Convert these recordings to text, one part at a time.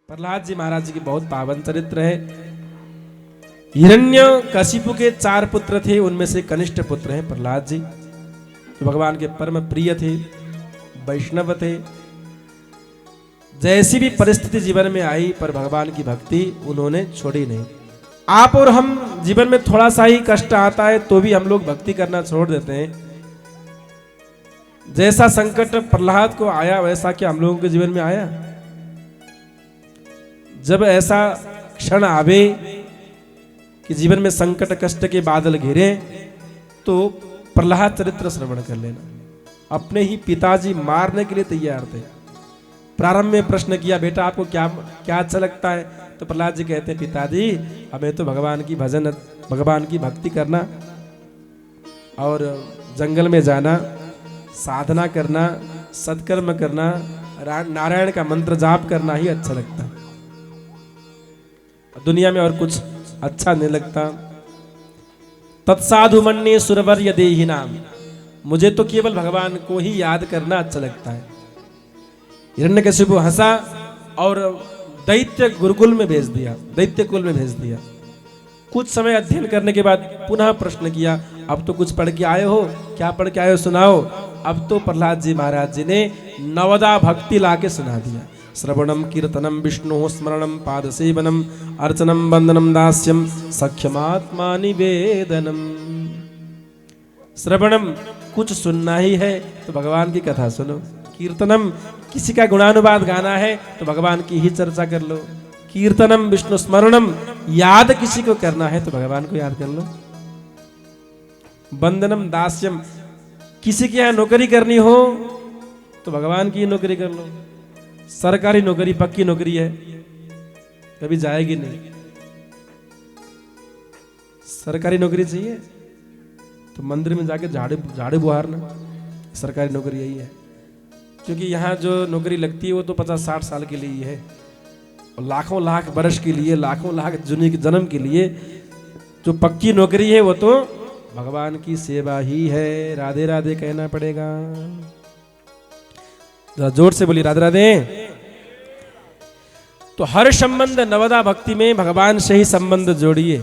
प्रहलाद जी महाराज जी की बहुत पावन चरित्र है। हिरण्यकशिपु के 4 पुत्र थे, उनमें से कनिष्ठ पुत्र हैं प्रहलाद जी, जो भगवान के परम प्रिय थे, वैष्णव थे। जैसी भी परिस्थिति जीवन में आई पर भगवान की भक्ति उन्होंने छोड़ी नहीं। आप और हम जीवन में थोड़ा सा ही कष्ट आता है तो भी हम लोग भक्ति करना छोड़ देते हैं। जैसा संकट प्रहलाद को आया वैसा क्या हम लोगों के जीवन में आया? जब ऐसा क्षण आवे कि जीवन में संकट कष्ट के बादल घिरे तो प्रहलाद चरित्र श्रवण कर लेना। अपने ही पिताजी मारने के लिए तैयार थे। प्रारंभ में प्रश्न किया, बेटा आपको क्या क्या अच्छा लगता है? तो प्रहलाद जी कहते हैं, पिताजी हमें तो भगवान की भजन, भगवान की भक्ति करना और जंगल में जाना, साधना करना, सत्कर्म करना, नारायण का मंत्र जाप करना ही अच्छा लगता है। दुनिया में और कुछ अच्छा नहीं लगता। तत्साधु मन्ये सुरवर्य देहि नाम, मुझे तो केवल भगवान को ही याद करना अच्छा लगता है। हिरण्यकशिपु हंसा और दैत्य गुरुकुल में भेज दिया, दैत्य कुल में भेज दिया। कुछ समय अध्ययन करने के बाद पुनः प्रश्न किया, अब तो कुछ पढ़ के आए हो, क्या पढ़ के आए हो सुनाओ। अब तो प्रहलाद जी महाराज जी ने नवदा भक्ति लाके सुना दिया। श्रवणम कीर्तनम विष्णु स्मरणम पाद सेवनम अर्चनम वंदनम दास्यम सख्यमात्मा निवेदनम। श्रवणम कुछ सुनना ही है तो भगवान की कथा सुनो। कीर्तनम किसी का गुणानुवाद गाना है तो भगवान की ही चर्चा कर लो। कीर्तनम विष्णु स्मरणम याद किसी को करना है तो भगवान को याद कर लो। वंदनम दास्यम किसी के यहां नौकरी करनी हो तो भगवान की नौकरी कर लो। सरकारी नौकरी पक्की नौकरी है, कभी जाएगी नहीं। सरकारी नौकरी चाहिए तो मंदिर में जाके झाड़ू बुहारना, सरकारी नौकरी यही है। क्योंकि यहाँ जो नौकरी लगती है वो तो 50-60 साल के लिए ही है, और लाखों लाख वर्ष के लिए, लाखों लाख जन्म के लिए जो पक्की नौकरी है वो तो भगवान की सेवा ही है। राधे राधे कहना पड़ेगा, जोर से बोली राधे राधे। तो हर संबंध नवदा भक्ति में भगवान से ही संबंध जोड़िए,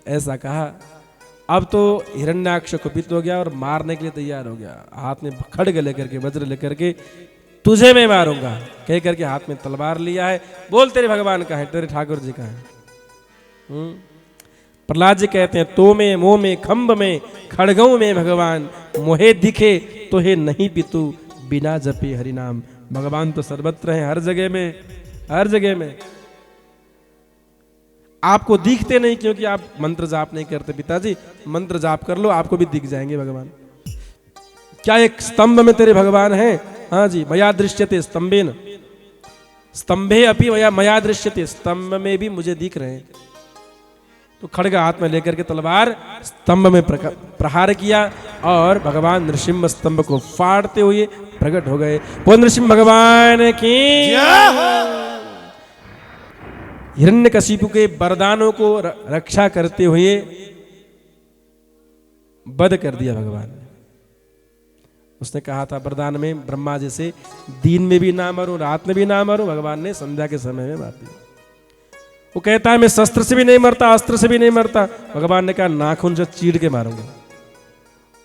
ऐसा कहा। अब तो हिरण्याक्ष कुपित हो गया और मारने के लिए तैयार हो गया। हाथ में खड्ग लेकर के, वज्र लेकर के, तुझे मैं मारूंगा कह करके हाथ में तलवार लिया है। बोल तेरे भगवान का है, तेरे ठाकुर जी का है। प्रहलाद जी कहते हैं, तो में मोह में खंभ में खड़गऊ में भगवान, मोहे दिखे तो हे नहीं पितु बिना जपे हरि नाम। भगवान तो सर्वत्र है, हर जगह में, हर जगह में। आपको दिखते नहीं क्योंकि आप मंत्र जाप नहीं करते। पिताजी मंत्र जाप कर लो, आपको भी दिख जाएंगे भगवान। क्या एक स्तंभ में तेरे भगवान हैं? हाँ जी, मया दृश्यते स्तंभेन, स्तंभे अपि मया दृश्यते, स्तंभ में भी मुझे दिख रहे हैं। तो खड्ग हाथ में लेकर के तलवार स्तंभ में प्रहार किया और भगवान नृसिंह स्तंभ को फाड़ते हुए प्रकट हो गए। वो नृसिंह भगवान की हिरण्यकशिपु के वरदानों को रक्षा करते हुए वध कर दिया भगवान ने। उसने कहा था वरदान में ब्रह्मा जी से, दिन में भी ना मरूं, रात में भी ना मरूं। भगवान ने संध्या के समय में मार दिया। वो कहता है मैं शस्त्र से भी नहीं मरता, अस्त्र से भी नहीं मरता। भगवान ने कहा नाखून से चीड़ के मारूंगा।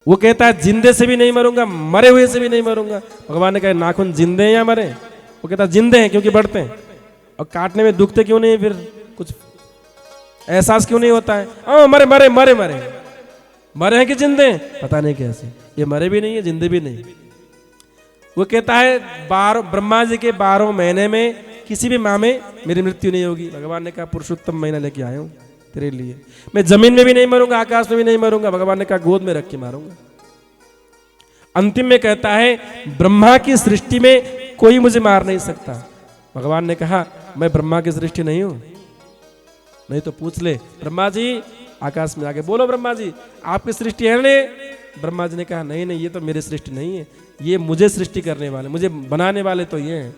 वो कहता है जिंदे से भी नहीं मरूंगा, मरे हुए से भी नहीं मरूंगा। भगवान ने कहा नाखून जिंदे हैं या मरे? वो कहता जिंदे हैं क्योंकि बढ़ते हैं, और काटने में दुखते क्यों नहीं, फिर कुछ एहसास क्यों नहीं होता है? मरे मरे मरे मरे मरे हैं कि जिंदे हैं? पता नहीं कैसे, ये मरे भी नहीं है जिंदे भी नहीं। वो कहता है ब्रह्मा जी के 12 महीने में किसी भी माह में मेरी मृत्यु नहीं होगी। भगवान ने कहा पुरुषोत्तम महीना लेके आया हूं तेरे लिए। मैं जमीन में भी नहीं मरूंगा, आकाश में भी नहीं मरूंगा। भगवान ने कहा गोद में रख के मारूंगा। अंतिम में कहता है ब्रह्मा की सृष्टि में कोई मुझे मार नहीं सकता। भगवान ने कहा मैं ब्रह्मा की सृष्टि नहीं हूं, नहीं तो पूछ ले ब्रह्मा जी, आकाश में आके बोलो ब्रह्मा जी आपकी सृष्टि है ने? ब्रह्मा जी ने कहा नहीं नहीं, ये तो मेरी सृष्टि नहीं है, ये मुझे सृष्टि करने वाले, मुझे बनाने वाले तो ये हैं।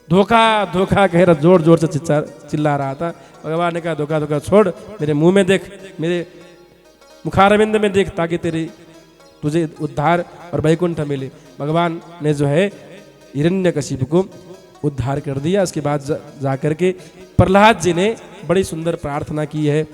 धोखा धोखा कह रहा, जोर जोर से चिल्ला रहा था। भगवान ने कहा धोखा धोखा छोड़, मेरे मुंह में देख, मेरे मुखारविंद में देख, ताकि तुझे उद्धार और वैकुंठ मिले। भगवान ने जो है हिरण्यकशिपु को उद्धार कर दिया। उसके बाद जाकर के प्रहलाद जी ने बड़ी सुंदर प्रार्थना की है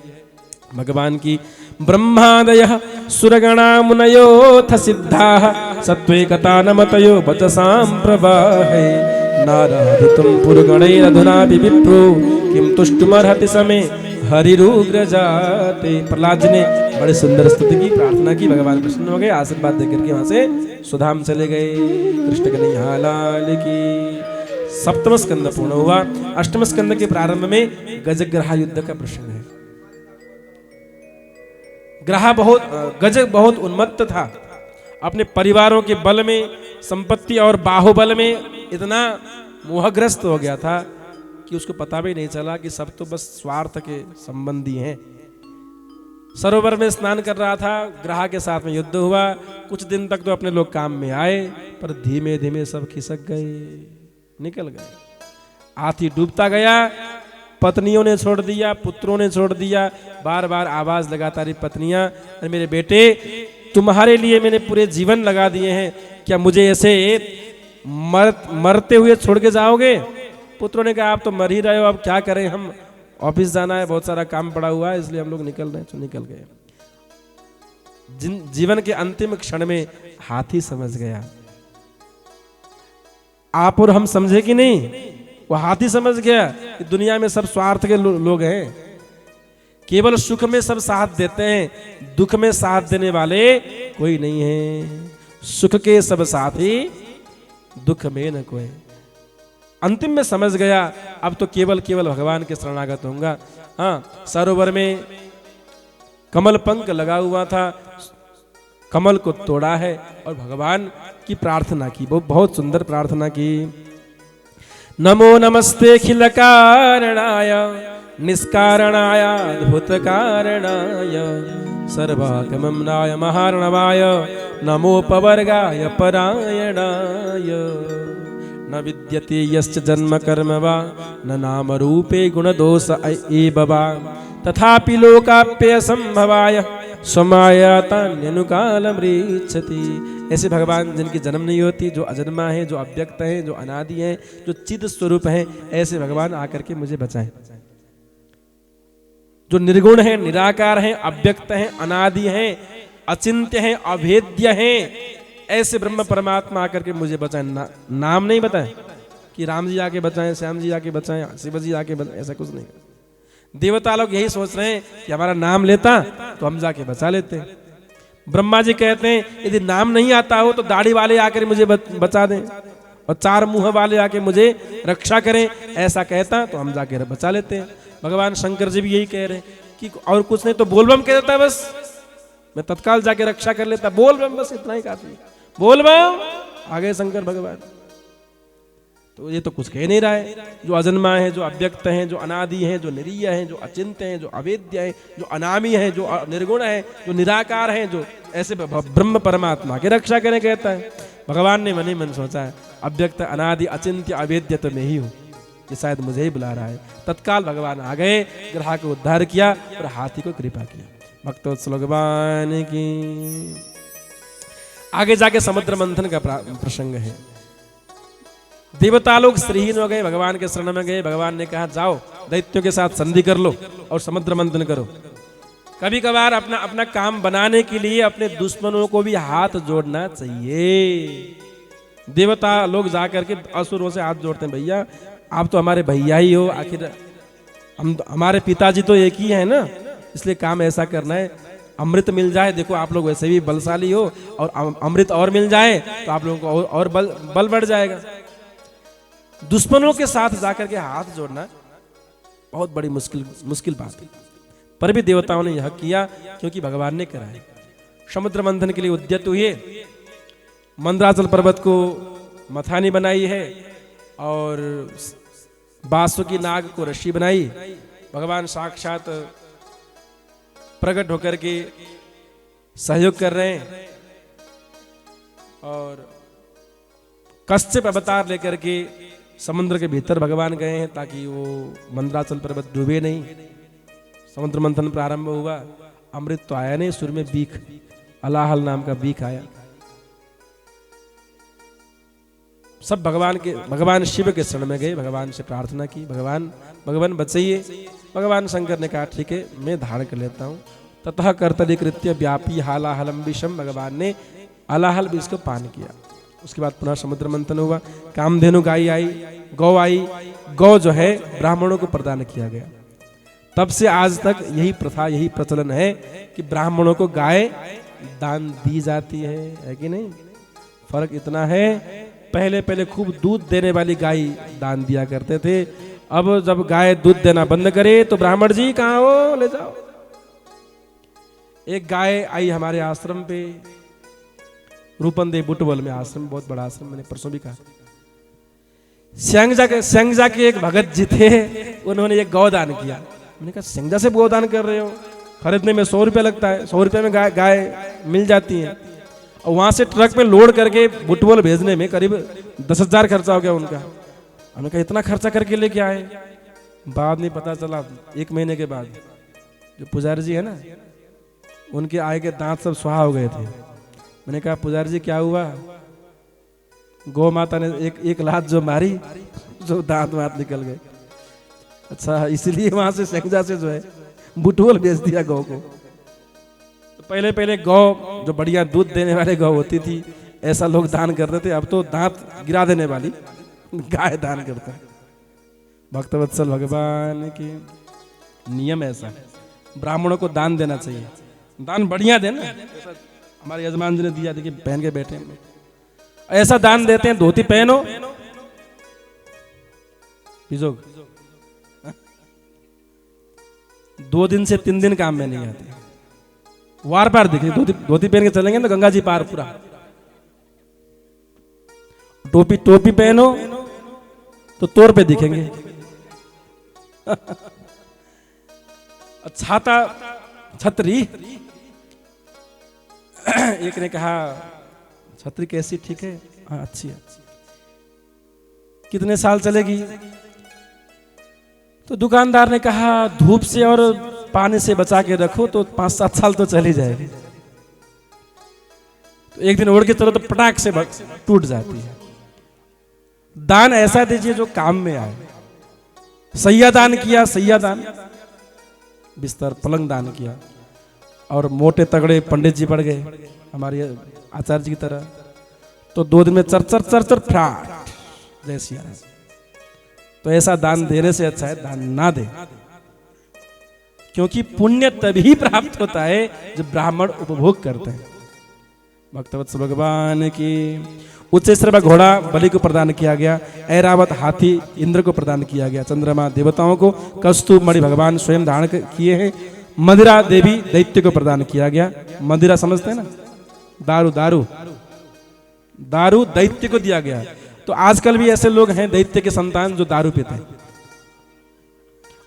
भगवान की। ब्रह्मादयः सुरगणा मुनयोऽथ सिद्धाः सत्त्वैकता नमतयो वचसां प्रवाहे नाराधितुं पुरगणैरधुनापि विप्रो किं तुष्टुमर्हति समे हरिरुग्रजाते। प्रहलाद जी ने बड़ी सुंदर स्तुति की, प्रार्थना की, भगवान प्रसन्न हो गए, आशीर्वाद देकर के वहां से सुधाम चले गए। कृष्ण कन्हैया लाल की। सप्तम स्कंद पूर्ण हुआ। अष्टम स्कंद के प्रारंभ में गजग्रह युद्ध का प्रसंग है। गज बहुत उन्मत्त था, अपने परिवारों के बल में, संपत्ति और बाहुबल में इतना मोहग्रस्त हो गया था कि उसको पता भी नहीं चला कि सब तो बस स्वार्थ के संबंधी हैं। सरोवर में स्नान कर रहा था, ग्रह के साथ में युद्ध हुआ। कुछ दिन तक तो अपने लोग काम में आए, पर धीमे धीमे सब खिसक गए, निकल गए। हाथी डूबता गया, पत्नियों ने छोड़ दिया, पुत्रों ने छोड़ दिया। बार बार आवाज लगाता रही पत्नियां, अरे मेरे बेटे, तुम्हारे लिए मैंने पूरे जीवन लगा दिए हैं, क्या मुझे ऐसे मरते हुए छोड़ के जाओगे? पुत्रों ने कहा आप तो मर ही रहे हो, अब क्या करें, हम ऑफिस जाना है, बहुत सारा काम पड़ा हुआ है, इसलिए हम लोग निकल रहे हैं। तो निकल गए। जीवन के अंतिम क्षण में हाथी समझ गया। आप और हम समझे कि नहीं? वो हाथी समझ गया कि दुनिया में सब स्वार्थ के लोग हैं, केवल सुख में सब साथ देते हैं, दुख में साथ देने वाले कोई नहीं है। सुख के सब साथी, दुख में न कोई। अंतिम में समझ गया, अब तो केवल भगवान के शरणागत होऊंगा। हाँ, सरोवर में कमल पंख लगा हुआ था, कमल को तोड़ा है और भगवान की प्रार्थना की, बहुत सुंदर प्रार्थना की। नमो नमस्ते खिल कारणाय निष्कारणाय अद्भुत कारणाय सर्वागमनाय महार्णवाय नमो पवर्गाय परायणाय। न विद्यते यश्च जन्म कर्म वा न नाम रूपे गुण दोष एव वा तथापि लोकाप्यय संभवाय स्वमायातान्यनुकालमृच्छति। ऐसे भगवान जिनकी जन्म नहीं होती, जो अजन्मा है, जो अव्यक्त है, जो अनादि है, जो चिद स्वरूप है, ऐसे भगवान आकर के मुझे बचाएं। जो निर्गुण है, निराकार है, अव्यक्त है, अनादि है, अचिंत्य है, अभेद्य है, ऐसे ब्रह्म परमात्मा आकर के मुझे बचाएं। नाम नहीं बताएं कि राम जी आके बचाएं, श्याम जी आके बचाएं, शिव जी आके बचाएं, ऐसा कुछ नहीं। देवता लोग यही सोच रहे हैं कि हमारा नाम लेता तो हम जाके बचा लेते हैं। ब्रह्मा जी कहते हैं यदि नाम नहीं आता हो तो दाढ़ी वाले आकर मुझे बचा दें और चार मुंह वाले आके मुझे रक्षा करें, ऐसा कहता तो हम जाके बचा लेते हैं। भगवान शंकर जी भी यही कह रहे हैं कि और कुछ नहीं तो बोल बम कह देता, बस मैं तत्काल जाके रक्षा कर लेता, बोल बम, बस इतना ही काफी, बोल बम, आगे शंकर भगवान। तो ये तो कुछ कह नहीं रहा है। जो अजन्मा है, जो अव्यक्त है, जो अनादि है, जो निरीय है, जो अचिंत्य है, जो अवेद्य है, जो अनामी है, जो निर्गुण है, जो निराकार है, जो ऐसे ब्रह्म परमात्मा की रक्षा करें कहता है। भगवान ने मन ही मन सोचा है अव्यक्त, अनादि, अचिंत्य, अवेद्य तो मैं ही हूँ, ये शायद मुझे ही बुला रहा है। तत्काल भगवान आ गए, ग्रह को उद्धार किया और हाथी को कृपा किया। भक्तवत्सल भगवान की। आगे जाके समुद्र मंथन का प्रसंग है। देवता लोग श्रीहीन हो गए, भगवान के शरण में गए। भगवान ने कहा जाओ दैत्यों के साथ संधि कर लो और समुद्र मंथन करो। कभी कभार अपना काम बनाने के लिए अपने दुश्मनों को भी हाथ जोड़ना चाहिए। देवता लोग जाकर के असुरों से हाथ जोड़ते हैं, भैया आप तो हमारे भैया ही हो, आखिर हमारे पिताजी तो एक ही है ना, इसलिए काम ऐसा करना है, अमृत मिल जाए, देखो आप लोग वैसे भी बलशाली हो, और अमृत और मिल जाए तो आप लोगों को और बल बढ़ जाएगा। दुश्मनों के साथ जाकर के हाथ जोड़ना बहुत बड़ी मुश्किल बात है, पर भी देवताओं ने यह किया क्योंकि भगवान ने कराया। समुद्र मंथन के लिए उद्यत हुए, मंदराचल पर्वत को मथानी बनाई है और बासुकी नाग को रस्सी बनाई। भगवान साक्षात प्रकट होकर के सहयोग कर रहे हैं और कश्यप अवतार लेकर के समुद्र के भीतर भगवान गए हैं ताकि वो मंदराचल पर्वत डूबे नहीं। समुद्र मंथन प्रारंभ हुआ, अमृत तो आया नहीं, सुर में बीख, अलाहल नाम का बीख आया। सब भगवान शिव के शरण में गए, भगवान से प्रार्थना की, भगवान बचाइए। भगवान शंकर ने कहा ठीक है मैं धारण कर लेता हूँ। ततः कर्तरीकृत्य व्यापी हालाहलम विषम, भगवान ने हलाहल विष को पान किया। उसके बाद पुनः समुद्र मंथन हुआ, कामधेनु गाय आई, गौ आई। गौ जो है ब्राह्मणों को प्रदान किया गया। तब से आज तक यही प्रथा, यही प्रचलन है कि ब्राह्मणों को गाय दान दी जाती है कि नहीं। फर्क इतना है, पहले खूब दूध देने वाली गाय दान दिया करते थे। अब जब गाय दूध देना बंद करे तो ब्राह्मण जी कहाँ हो, ले जाओ। एक गाय आई हमारे आश्रम पे, रूपनदेव बुटवल में आश्रम, बहुत बड़ा आश्रम, मैंने परसों भी कहा। स्यांगजा के एक भगत जी थे, उन्होंने एक गौदान किया। मैंने कहा स्यांगजा से गौदान कर रहे हो, खरीदने में 100 रुपया लगता है, 100 रुपये में गाय मिल जाती है। और वहां से ट्रक में लोड करके बुटवल भेजने में करीब 10,000 खर्चा हो गया उनका। हमने कहा इतना खर्चा करके लेके आए। बाद में पता चला 1 महीने के बाद जो पुजारी जी है ना, उनके आए के दांत सब सुहा हो गए थे। मैंने कहा पुजारी जी क्या हुआ? गौ माता ने एक लात जो मारी, जो दांत वात निकल गए। अच्छा, इसलिए वहां से स्यांगजा से जो है बुटवल भेज दिया गौ को। तो पहले गौ जो बढ़िया दूध देने वाले गौ होती थी, ऐसा लोग दान करते थे। अब तो दांत गिरा देने वाली गाय दान करता है। भक्तवत्सल भगवान के नियम ऐसा है, ब्राह्मणों को दान देना चाहिए। दान बढ़िया देना, हमारे यजमान जी ने दिया, देखिए पहन के बैठे हैं, ऐसा दान देते हैं। धोती पहनो, बिजोग 2 दिन से 3 दिन काम में नहीं आते। वार पार दिखे, धोती पहन के चलेंगे तो गंगा जी पार पूरा। टोपी पहनो तो तौर पे दिखेंगे। छाता छतरी, एक ने कहा छतरी कैसी, ठीक है, हाँ अच्छी है, कितने साल चलेगी? तो दुकानदार ने कहा धूप से और पानी से बचा के रखो तो 5-7 साल तो चली जाएगी। तो एक दिन ओढ़ के चलो तो पटाख से टूट जाती है। दान ऐसा दीजिए जो काम में आए। सैया दान किया, सैया दान, बिस्तर पलंग दान किया, और मोटे तगड़े पंडित जी पड़ गए हमारे आचार्य जी की तरह, तो 2 दिन में चर फ्राट जैसी। तो ऐसा दान देने से अच्छा है दान ना दे, क्योंकि पुण्य तभी प्राप्त होता है जब ब्राह्मण उपभोग करते हैं। भक्तवत्सल भगवान की उच्च श्रवा घोड़ा बलि को प्रदान किया गया, ऐरावत हाथी इंद्र को प्रदान किया गया, चंद्रमा देवताओं को, कस्तूभ मणि भगवान स्वयं धारण किए हैं, मदिरा देवी दैत्य को प्रदान किया गया। मदिरा समझते हैं ना, दारू दैत्य को दिया गया। तो आजकल भी ऐसे लोग हैं दैत्य के संतान जो दारू पीते हैं।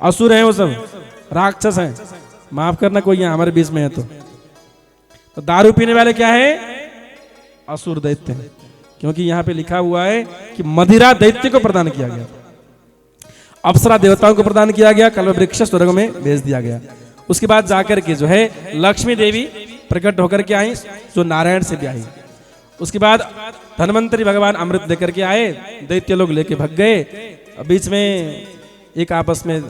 असुर हैं वो सब, राक्षस हैं, माफ करना कोई यहाँ हमारे बीच में है तो दारू पीने वाले क्या है? असुर दैत्य हैं। क्योंकि यहाँ पे लिखा हुआ है कि मदिरा दैत्य को प्रदान किया गया, अप्सरा देवताओं को प्रदान किया गया, कल्पवृक्ष स्वर्ग में भेज दिया गया। उसके बाद जाकर के जो है लक्ष्मी देवी प्रकट होकर के आई, जो नारायण से भी आई। उसके बाद धन्वंतरी भगवान अमृत लेकर के आए, दैत्य लोग लेके भग गए। बीच में एक आपस में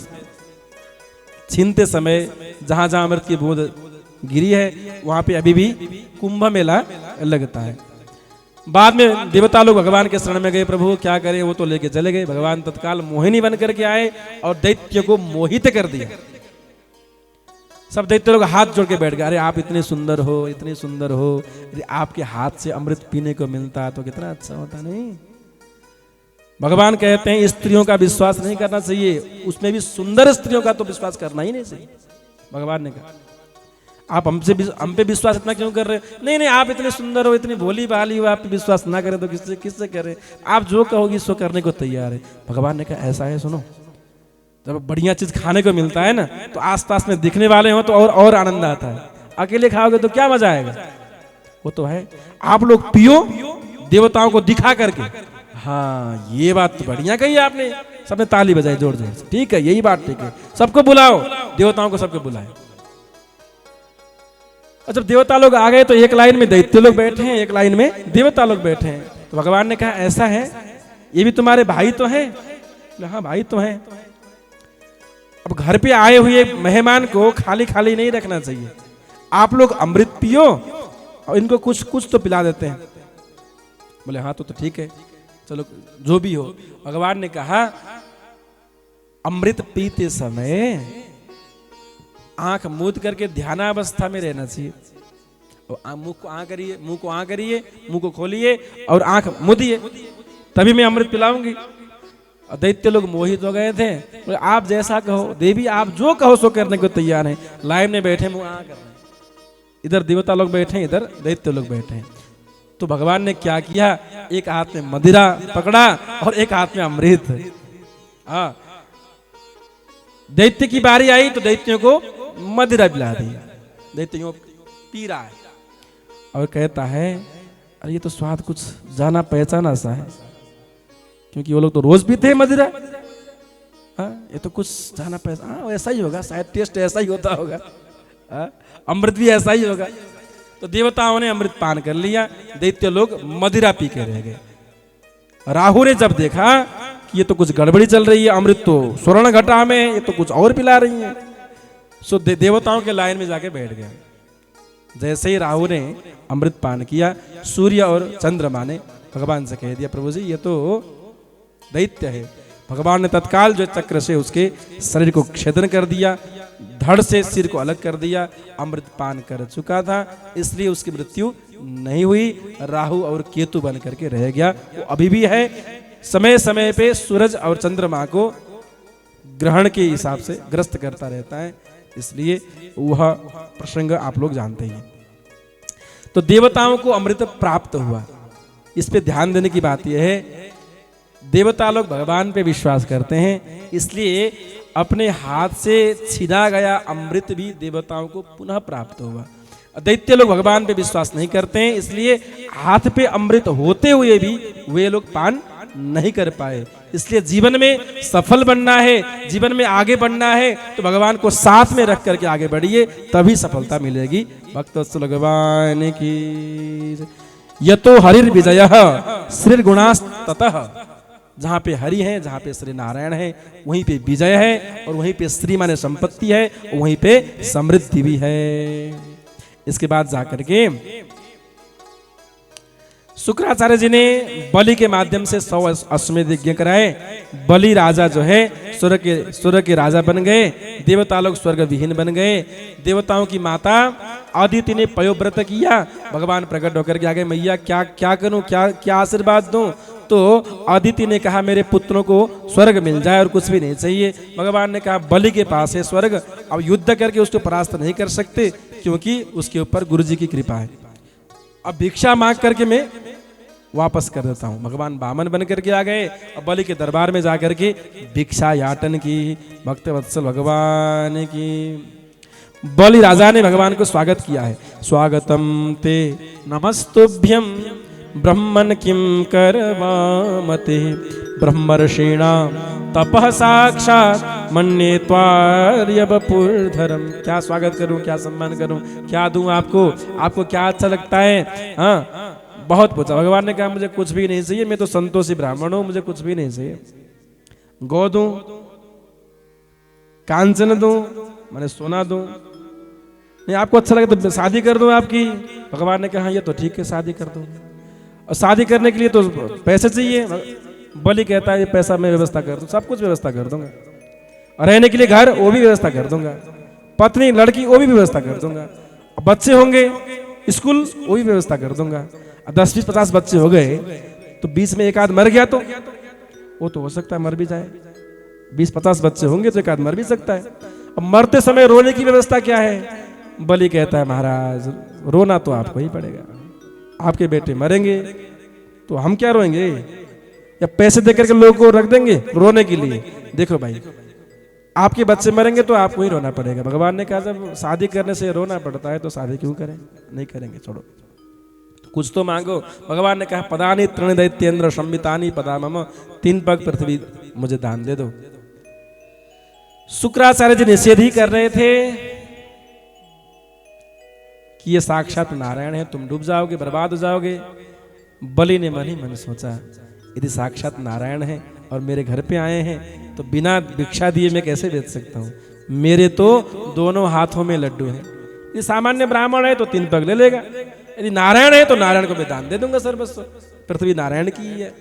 छीनते समय जहां जहां अमृत की बूंद गिरी है वहां पे अभी भी कुंभ मेला लगता है। बाद में देवता लोग भगवान के शरण में गए, प्रभु क्या करें, वो तो लेके चले गए। भगवान तत्काल मोहिनी बन करके आए और दैत्य को मोहित कर दिया। सब दैत्य लोग हाथ जोड़ के बैठ गए, अरे आप इतने सुंदर हो, इतने सुंदर हो, यदि आपके हाथ से अमृत पीने को मिलता तो कितना अच्छा होता। नहीं, भगवान कहते हैं स्त्रियों का विश्वास नहीं करना चाहिए, उसमें भी सुंदर स्त्रियों का तो विश्वास करना ही नहीं चाहिए। भगवान ने कहा आप हम पे विश्वास इतना क्यों कर रहे हैं? नहीं, आप इतने सुंदर हो, इतनी भोली भाली हो, आप पे विश्वास ना करें तो किससे करें? आप जो कहोगी सो करने को तैयार है। भगवान ने कहा ऐसा है, सुनो, जब बढ़िया चीज खाने को मिलता है ना तो आसपास में दिखने वाले हो तो और आनंद आता है। अकेले खाओगे तो क्या मजा आएगा? वो तो है, आप लोग पियो देवताओं को दिखा करके। हाँ, ये बात तो बढ़िया कही आपने, सबने ताली बजाई जोर जोर से। ठीक है, यही बात ठीक है, सबको बुलाओ, देवताओं को सबको बुलाए। और जब देवता लोग आ गए तो एक लाइन में दैत्य लोग बैठे हैं, एक लाइन में देवता लोग बैठे हैं। तो भगवान ने कहा ऐसा है, ये भी तुम्हारे भाई तो हैं? हाँ भाई तो हैं। अब घर पे आए हुए मेहमान को खाली खाली नहीं रखना चाहिए, आप लोग अमृत पियो और इनको कुछ कुछ तो पिला देते हैं। बोले हाँ तो ठीक है, चलो जो भी हो। भगवान ने कहा अमृत पीते समय आंख मूंद करके ध्यानावस्था में रहना चाहिए। और मुंह को आ करिए, मुंह को आ करिए, मुंह को खोलिए और आंख मूदिए, तभी मैं अमृत पिलाऊंगी। और दैत्य लोग मोहित हो गए थे, बोले आप जैसा कहो देवी, आप जो कहो सो करने को तैयार हैं। लाइन में बैठे मुंह आ कर रहे हैं, इधर देवता लोग बैठे, इधर दैत्य लोग बैठे हैं। तो भगवान ने क्या किया, एक हाथ में मदिरा पकड़ा और एक हाथ में अमृत। हाँ, दैत्य की बारी आई तो दैत्यों को मदिरा पिला दी, दैत्यों पी रहा है और कहता है अरे ये तो स्वाद कुछ जाना पहचाना सा है, क्योंकि वो लोग तो रोज पीते हैं मदिरा। हाँ, ये तो कुछ जाना पहचाना, हाँ ऐसा ही होगा, शायद टेस्ट ऐसा ही होता होगा, हाँ, अमृत भी ऐसा ही होगा। तो देवताओं ने अमृत पान कर लिया, दैत्य लोग मदिरा पी के रह गए। राहु ने जब देखा कि ये तो कुछ गड़बड़ी चल रही है, अमृत तो स्वर्ण घटा में, ये तो कुछ और पिला रही है, सो देवताओं के लाइन में जाके बैठ गया। जैसे ही राहु ने अमृत पान किया, सूर्य और चंद्रमा ने भगवान से कह दिया प्रभु जी ये तो दैत्य है। भगवान ने तत्काल जो चक्र से उसके शरीर को छेदन कर दिया, धड़ से सिर को अलग कर दिया। अमृत पान कर चुका था इसलिए उसकी मृत्यु नहीं हुई, राहु और केतु बन करके रह गया। वो अभी भी है, समय समय पे सूरज और चंद्रमा को ग्रहण के हिसाब से ग्रस्त करता रहता है, इसलिए वह प्रसंग आप लोग जानते हैं। तो देवताओं को अमृत प्राप्त हुआ, इस पे ध्यान देने की बात यह है, देवता लोग भगवान पे विश्वास करते हैं, इसलिए अपने हाथ से छीना गया अमृत भी देवताओं को पुनः प्राप्त हुआ। दैत्य लोग भगवान पे विश्वास नहीं करते हैं, इसलिए हाथ पे अमृत होते हुए भी वे लोग पान नहीं कर पाए। इसलिए जीवन में सफल बनना है, जीवन में आगे बढ़ना है, तो भगवान को साथ में रख करके आगे बढ़िए, तभी सफलता मिलेगी। भक्तवत्सल भगवान की। यतो हरिर् विजयः श्री गुणास्ततः, जहाँ पे हरि है, जहाँ पे श्री नारायण है, वहीं पे विजय है, और वहीं पे श्री माने संपत्ति है, वहीं पे समृद्धि भी है। इसके बाद जाकर के शुक्राचार्य जी ने बलि के माध्यम से 100 अश्वमेध यज्ञ कराए। बलि राजा जो है स्वर्ग के राजा बन गए, देवता लोग स्वर्ग विहीन बन गए। देवताओं की माता आदिति ने पयोव्रत किया, भगवान प्रकट होकर के आ गए, मैया क्या क्या करूं, क्या क्या आशीर्वाद दूं। तो आदिति ने कहा मेरे पुत्रों को स्वर्ग मिल जाए और कुछ भी नहीं चाहिए। भगवान ने कहा बलि के पास है स्वर्ग, अब युद्ध करके उसको परास्त नहीं कर सकते, क्योंकि उसके ऊपर गुरु जी की कृपा है। अब भिक्षा मांग करके मैं वापस कर देता हूँ। भगवान बामन बन करके आ गए, अब बलि के दरबार में जाकर के भिक्षा याटन की। भक्तवत्सल भगवान की। बलि राजा ने भगवान को स्वागत किया है, स्वागतम ते नमस्तुभ्यं ब्रह्मन् किं करवामते ब्रह्मर्षिणा तपः साक्षात् मन्ये त्वार्यवपुर्धरम्। क्या स्वागत करूं, क्या सम्मान करूं, क्या दूं आपको, आपको क्या अच्छा लगता है? हाँ, बहुत पूछा। भगवान ने कहा मुझे कुछ भी नहीं चाहिए, मैं तो संतोषी ब्राह्मण हूं, मुझे कुछ भी नहीं चाहिए। गौ दूं, कांचन दूं, मैंने सोना दूं, नहीं आपको अच्छा लगे तो शादी कर दूं आपकी। भगवान ने कहा ये तो ठीक है, शादी कर दूं, और शादी करने के लिए तो पैसे चाहिए। बलि कहता है ये पैसा मैं व्यवस्था कर दूं, सब कुछ व्यवस्था कर दूंगा, और रहने के लिए घर वो भी व्यवस्था कर दूंगा, पत्नी लड़की वो भी व्यवस्था कर दूंगा, बच्चे होंगे स्कूल वो भी व्यवस्था कर दूंगा। 10-20-50 बच्चे हो गए तो 20 में एक आध मर गया तो वो तो हो सकता है मर भी जाए। 20-50 बच्चे होंगे तो एक आध मर भी सकता है। अब मरते समय रोने की व्यवस्था क्या है? बलि कहता है महाराज रोना तो आपको ही पड़ेगा, आपके बेटे मरेंगे तो हम क्या रोएंगे, या पैसे देकर के लोगों को रख देंगे रोने के लिए? देखो भाई आपके बच्चे मरेंगे तो आपको ही रोना पड़ेगा। भगवान ने कहा जब शादी करने से रोना पड़ता है तो शादी क्यों करें, नहीं करेंगे, छोड़ो, कुछ तो मांगो। भगवान ने कहा पदानि तृण दैत्येन्द्र संवितानि पदा मम, 3 पग पृथ्वी मुझे दान दे दो। शुक्राचार्य जी निषेध ही कर रहे थे कि ये साक्षात नारायण है, तुम डूब जाओगे, बर्बाद हो जाओगे। बलि ने मन ही मन सोचा यदि साक्षात नारायण हैं और मेरे घर पे आए हैं तो बिना भिक्षा दिए मैं कैसे बेच सकता हूँ? मेरे तो दोनों हाथों में लड्डू हैं। यदि सामान्य ब्राह्मण है तो 3 पग ले लेगा, यदि नारायण है तो नारायण को मैं दान दे दूंगा सर्वस्व। पृथ्वी नारायण की ही है।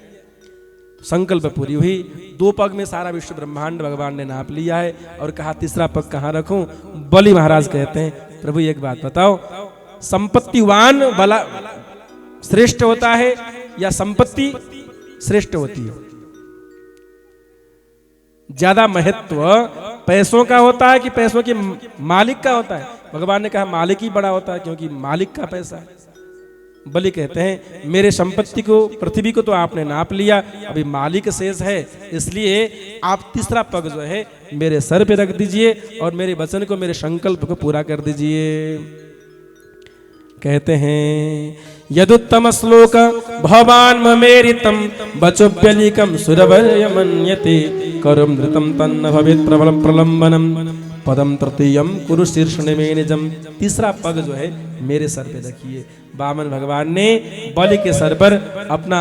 संकल्प पूरी हुई। 2 पग में सारा विश्व ब्रह्मांड भगवान ने नाप लिया है और कहा तीसरा पग कहाँ रखूं? बलि महाराज कहते हैं प्रभु एक बात बताओ, संपत्तिवान बला श्रेष्ठ होता है या संपत्ति श्रेष्ठ होती है? ज्यादा महत्व पैसों का होता है कि पैसों के मालिक का होता है? भगवान ने कहा मालिक ही बड़ा होता है, क्योंकि मालिक का पैसा है। बलि कहते हैं मेरे संपत्ति को, पृथ्वी को तो आपने नाप लिया, अभी मालिक शेष है, इसलिए आप तीसरा पग जो है मेरे सर पे रख दीजिए और मेरे वचन को, मेरे संकल्प को पूरा कर दीजिए। कहते हैं यदुत्तम श्लोक भवान ममेरितम बचोभ्यलिकम सुरवर्य मन्यते करुम नृतम तन्न भवेत् प्रबलम प्रलंबनम पदम तृतीयम कुरु शीर्षण में निजम। तीसरा पग जो है मेरे सर पे रखिए। वामन भगवान ने बलि के सर पर अपना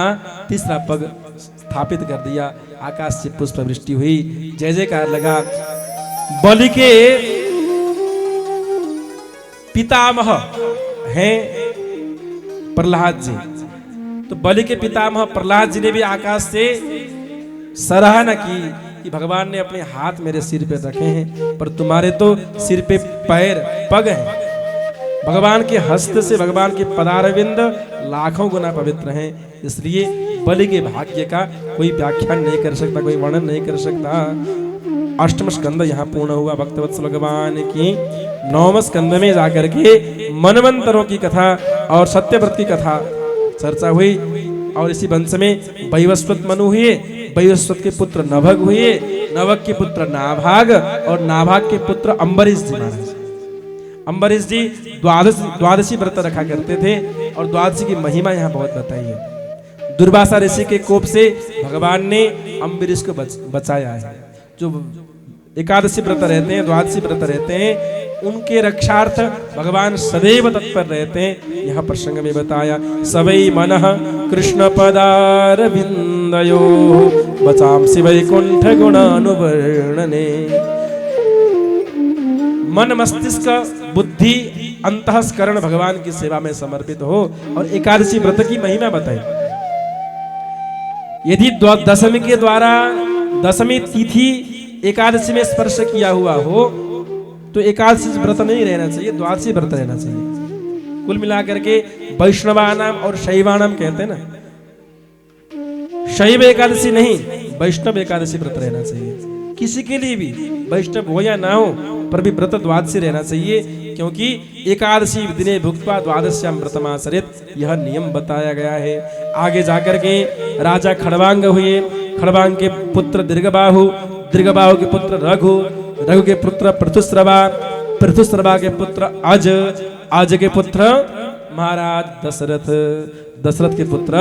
तीसरा पग स्थापित कर दिया। आकाश से पुष्प वृष्टि हुई, जय जयकार लगा। बलि के पितामह हैं प्रहलाद जी, तो बलि के पितामह प्रहलाद जी ने भी आकाश से सराहना की कि भगवान ने अपने हाथ मेरे सिर पे रखे हैं, पर तुम्हारे तो सिर पे पैर पग हैं। भगवान के हस्त से भगवान के पदारविंद लाखों गुना पवित्र हैं, इसलिए बलि के भाग्य का कोई व्याख्यान नहीं कर सकता, कोई वर्णन नहीं कर सकता। 8वां स्कंद यहाँ पूर्ण हुआ। भक्तवत्सल भगवान की 9वें स्कंद में जाकर के मनवंतरों की कथा और सत्यव्रत की कथा चर्चा हुई। और इसी वंश में वैवस्वत मनु हुए, वैवस्वत के पुत्र नभग हुए, नभग के पुत्र नाभाग और नाभाग के पुत्र अम्बरीश जी महाराज। अम्बरीश जी द्वादशी व्रत रखा करते थे और द्वादशी की महिमा यहाँ बहुत बताई है। दुर्वासा ऋषि के कोप से भगवान ने अम्बरीश को बचाया है। जो एकादशी व्रत रहते हैं, द्वादशी व्रत रहते हैं, उनके रक्षार्थ भगवान सदैव तत्पर रहते हैं। यह प्रसंग में बताया सवै मनः कृष्ण पदारविंदयो बचांसि वैकुंठ गुणानुवर्णने। मन, मस्तिष्क, बुद्धि, अंतःस्करण भगवान की सेवा में समर्पित हो और एकादशी व्रत की महिमा बताई। यदि दशमी के द्वारा दशमी तिथि एकादशी में स्पर्श किया हुआ हो तो एकादशी व्रत नहीं रहना चाहिए, द्वादशी व्रत रहना चाहिए। कुल मिलाकर के वैष्णवानाम और शैवानाम कहते हैं ना, शैव एकादशी नहीं, वैष्णव एकादशी व्रत रहना चाहिए। किसी के लिए भी, वैष्णव हो या ना हो, पर भी व्रत द्वादशी रहना चाहिए, क्योंकि एकादशी दिने भुक्त्वा द्वादश्याम व्रतमाचरेत्, यह नियम बताया गया है। आगे जाकर के राजा खड़वांग हुए, खड़वांग के पुत्र दीर्घबाहु, दीर्घबाहु के पुत्र रघु, रघु के पुत्र पृथुश्रवा, पृथुश्रवा के पुत्र अज, अज के पुत्र महाराज दशरथ, दशरथ के पुत्र